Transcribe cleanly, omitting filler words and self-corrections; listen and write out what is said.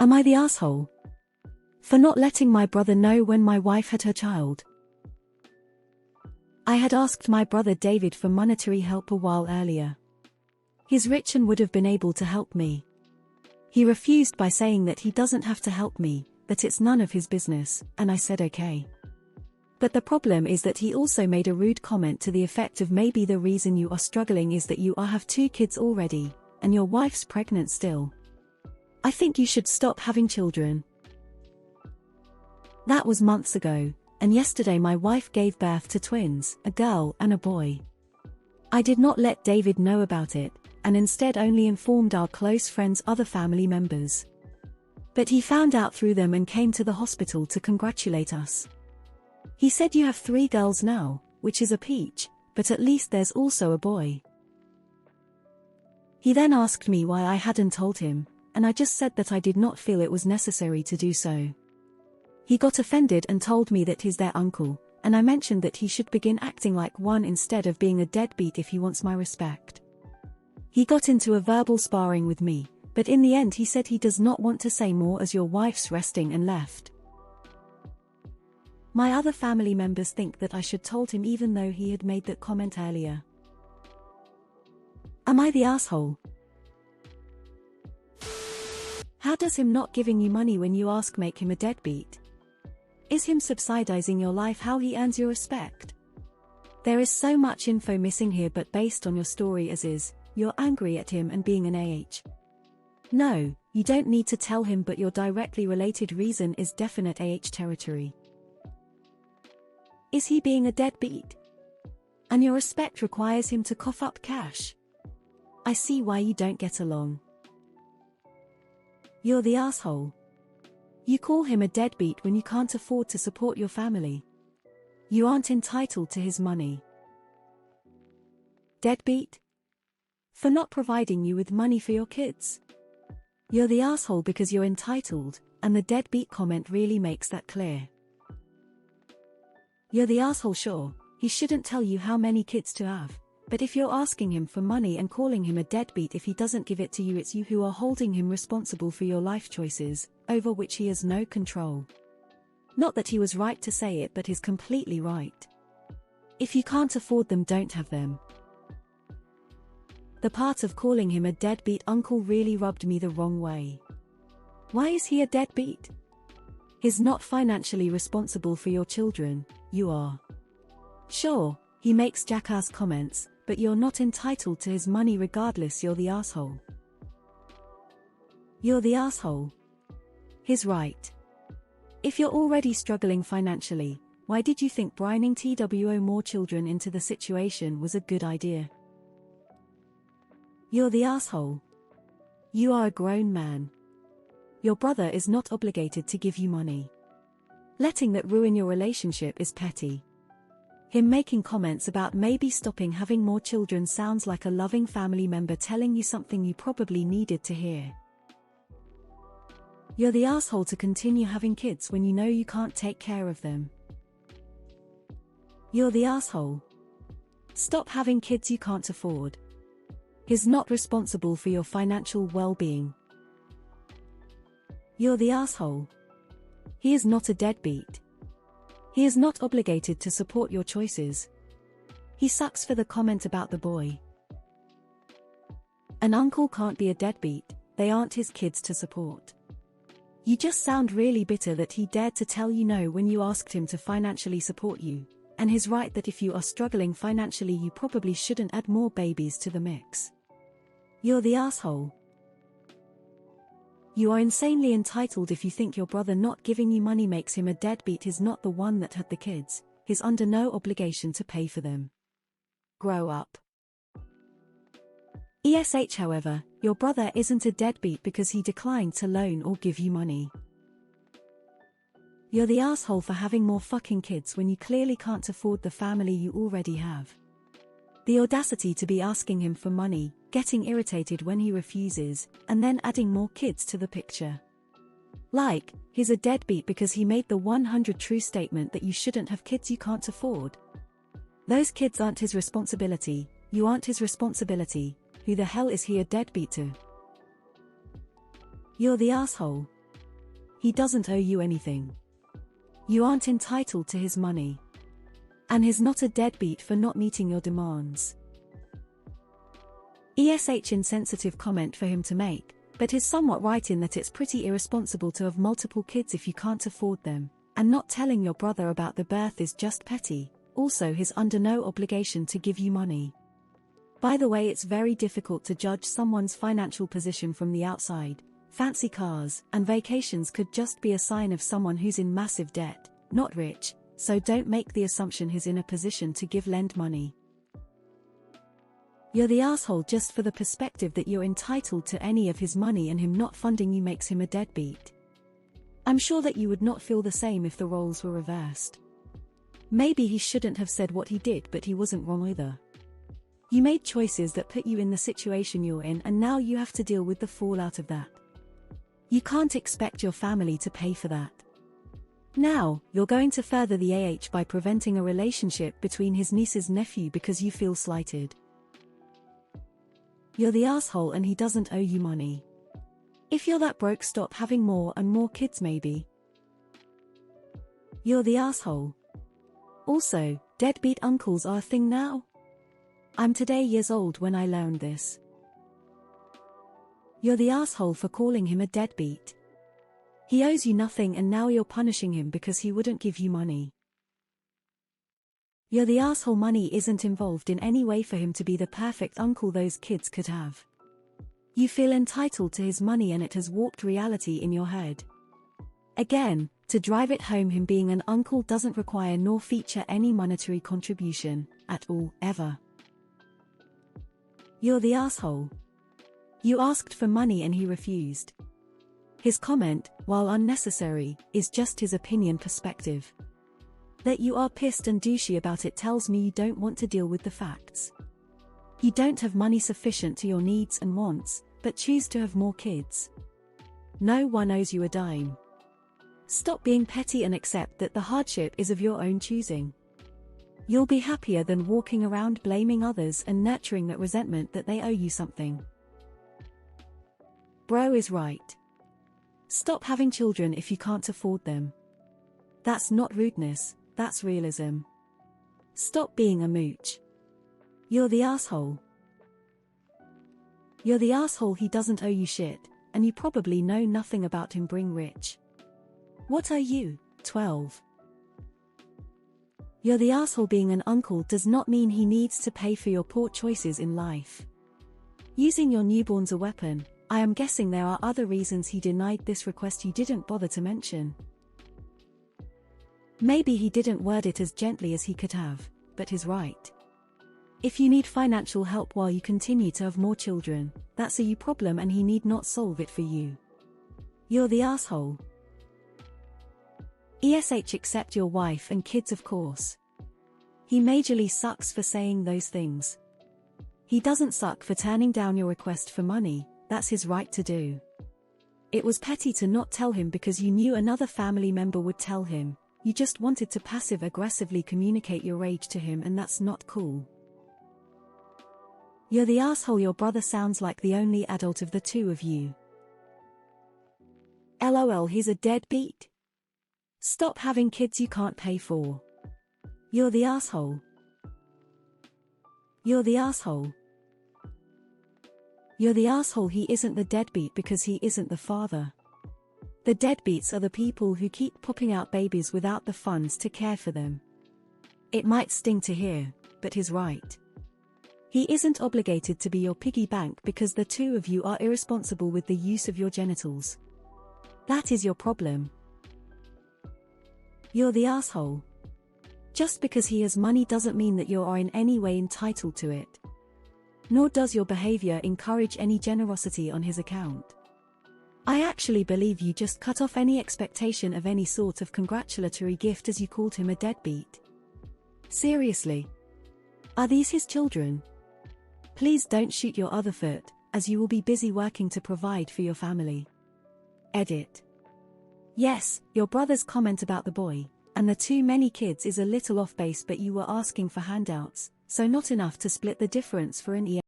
Am I the asshole? For not letting my brother know when my wife had her child. I had asked my brother David for monetary help a while earlier. He's rich and would have been able to help me. He refused by saying that he doesn't have to help me, that it's none of his business, and I said okay. But the problem is that he also made a rude comment to the effect of maybe the reason you are struggling is that you have 2 kids already, and your wife's pregnant still. I think you should stop having children. That was months ago, and yesterday my wife gave birth to twins, a girl and a boy. I did not let David know about it, and instead only informed our close friends' other family members. But he found out through them and came to the hospital to congratulate us. He said you have 3 girls now, which is a peach, but at least there's also a boy. He then asked me why I hadn't told him, and I just said that I did not feel it was necessary to do so. He got offended and told me that he's their uncle, and I mentioned that he should begin acting like one instead of being a deadbeat if he wants my respect. He got into a verbal sparring with me, but in the end he said he does not want to say more as your wife's resting and left. My other family members think that I should told him even though he had made that comment earlier. Am I the asshole? How does him not giving you money when you ask make him a deadbeat? Is him subsidizing your life how he earns your respect? There is so much info missing here, but based on your story as is, you're angry at him and being an AH. No, you don't need to tell him, but your directly related reason is definite AH territory. Is he being a deadbeat? And your respect requires him to cough up cash? I see why you don't get along. You're the asshole. You call him a deadbeat when you can't afford to support your family. You aren't entitled to his money. Deadbeat? For not providing you with money for your kids. You're the asshole because you're entitled, and the deadbeat comment really makes that clear. You're the asshole, sure, he shouldn't tell you how many kids to have, but if you're asking him for money and calling him a deadbeat if he doesn't give it to you, it's you who are holding him responsible for your life choices, over which he has no control. Not that he was right to say it, but he's completely right. If you can't afford them, don't have them. The part of calling him a deadbeat uncle really rubbed me the wrong way. Why is he a deadbeat? He's not financially responsible for your children, you are. Sure, he makes jackass comments, but you're not entitled to his money regardless. You're the asshole. You're the asshole. He's right. If you're already struggling financially, why did you think bringing TWO more children into the situation was a good idea? You're the asshole. You are a grown man. Your brother is not obligated to give you money. Letting that ruin your relationship is petty. Him making comments about maybe stopping having more children sounds like a loving family member telling you something you probably needed to hear. You're the asshole to continue having kids when you know you can't take care of them. You're the asshole. Stop having kids you can't afford. He's not responsible for your financial well-being. You're the asshole. He is not a deadbeat. He is not obligated to support your choices. He sucks for the comment about the boy. An uncle can't be a deadbeat, they aren't his kids to support. You just sound really bitter that he dared to tell you no when you asked him to financially support you, and he's right that if you are struggling financially you probably shouldn't add more babies to the mix. You're the asshole. You are insanely entitled if you think your brother not giving you money makes him a deadbeat. He's not the one that had the kids, he's under no obligation to pay for them. Grow up. ESH, however, your brother isn't a deadbeat because he declined to loan or give you money. You're the asshole for having more fucking kids when you clearly can't afford the family you already have. The audacity to be asking him for money, getting irritated when he refuses, and then adding more kids to the picture. Like, he's a deadbeat because he made the 100 true statement that you shouldn't have kids you can't afford. Those kids aren't his responsibility, you aren't his responsibility, who the hell is he a deadbeat to? You're the asshole. he doesn't owe you anything. You aren't entitled to his money. And he's not a deadbeat for not meeting your demands. Insensitive comment for him to make, but he's somewhat right in that it's pretty irresponsible to have multiple kids if you can't afford them, and not telling your brother about the birth is just petty. Also, he's under no obligation to give you money. By the way, it's very difficult to judge someone's financial position from the outside. Fancy cars and vacations could just be a sign of someone who's in massive debt, not rich, so don't make the assumption he's in a position to lend money. You're the asshole just for the perspective that you're entitled to any of his money and him not funding you makes him a deadbeat. I'm sure that you would not feel the same if the roles were reversed. Maybe he shouldn't have said what he did, but he wasn't wrong either. You made choices that put you in the situation you're in, and now you have to deal with the fallout of that. You can't expect your family to pay for that. Now, you're going to further the AH by preventing a relationship between his niece's nephew because you feel slighted. You're the asshole and he doesn't owe you money. If you're that broke, stop having more and more kids maybe. You're the asshole. Also, deadbeat uncles are a thing now? I'm today years old when I learned this. You're the asshole for calling him a deadbeat. He owes you nothing and now you're punishing him because he wouldn't give you money. You're the asshole. Money isn't involved in any way for him to be the perfect uncle those kids could have. You feel entitled to his money and it has warped reality in your head. Again, to drive it home, him being an uncle doesn't require nor feature any monetary contribution, at all, ever. You're the asshole. You asked for money and he refused. His comment, while unnecessary, is just his opinion perspective. That you are pissed and douchey about it tells me you don't want to deal with the facts. You don't have money sufficient to your needs and wants, but choose to have more kids. No one owes you a dime. Stop being petty and accept that the hardship is of your own choosing. You'll be happier than walking around blaming others and nurturing that resentment that they owe you something. Bro is right. Stop having children if you can't afford them. That's not rudeness, that's realism. Stop being a mooch. You're the asshole. You're the asshole. He doesn't owe you shit, and you probably know nothing about him being rich. What are you, 12? You're the asshole. Being an uncle does not mean he needs to pay for your poor choices in life. Using your newborn's a weapon, I am guessing there are other reasons he denied this request you didn't bother to mention. Maybe he didn't word it as gently as he could have, but he's right. If you need financial help while you continue to have more children, that's a you problem and he need not solve it for you. You're the asshole. Accept your wife and kids, of course. He majorly sucks for saying those things. He doesn't suck for turning down your request for money, that's his right to do. It was petty to not tell him because you knew another family member would tell him. You just wanted to passive-aggressively communicate your rage to him, and that's not cool. You're the asshole. Your brother sounds like the only adult of the two of you. LOL, he's a deadbeat. Stop having kids you can't pay for. You're the asshole. You're the asshole. You're the asshole. He isn't the deadbeat because he isn't the father. The deadbeats are the people who keep popping out babies without the funds to care for them. It might sting to hear, but he's right. He isn't obligated to be your piggy bank because the two of you are irresponsible with the use of your genitals. That is your problem. You're the asshole. Just because he has money doesn't mean that you are in any way entitled to it. Nor does your behavior encourage any generosity on his account. I actually believe you just cut off any expectation of any sort of congratulatory gift as you called him a deadbeat. Seriously. Are these his children? Please don't shoot your other foot, as you will be busy working to provide for your family. Edit. Yes, your brother's comment about the boy, and the too many kids is a little off base, but you were asking for handouts, so not enough to split the difference for an